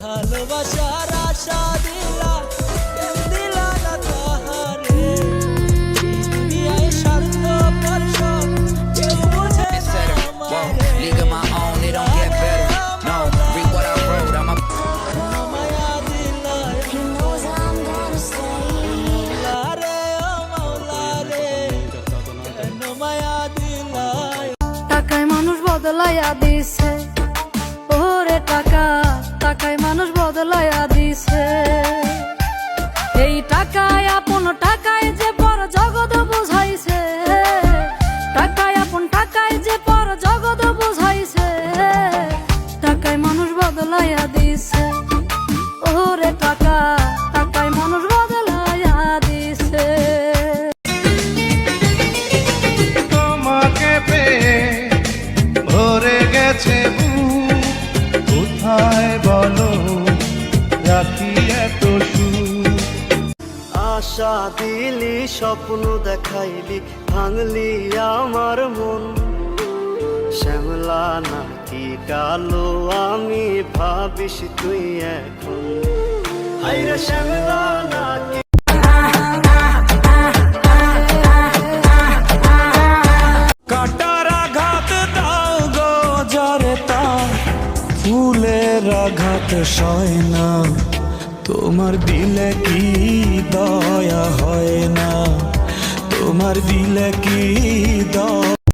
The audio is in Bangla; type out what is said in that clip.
ভালোবাসার আশা দিলা দিলা না তাহারে দুনিয়ায় স্বার্থ পরশব কেউ বোঝে না আমারে League of my own, it don't get better. No, read what I wrote, I'm a মায়া দিলা He knows I'm gonna stay. লারে ও মাওলা রে কেন মায়া দিলা টাকায় মানুষ বদলাইয়া দিছে, ওরে টাকা টাকায় মানুষ বদলাইয়া দিছে। এই টাকায় আপন টাকায় যে পর জগৎ বুঝাইছে, টাকায় আপন টাকায় যে পর জগৎ বুঝাইছে। টাকায় মানুষ বদলাইয়া দিছে, ওরে টাকা টাকায় মানুষ বদলাইয়া দিছে। তোমাকে পেয়ে ভরে গেছে বুক, কোথায় বলো রাখি এত সুখ। আশা দিলি স্বপ্ন দেখাইলি ভাঙলি আমার মন, শ্যামলা নাকি কালো আমি ভাবিস তুই এখন, হাইরে শ্যামলা নাকি কাটার আঘাত দাও গো যারে তার ফুলের আঘাত সয় না, তোমার দিলে কি দয়া হয় না, তোমার দিলে কি দয়া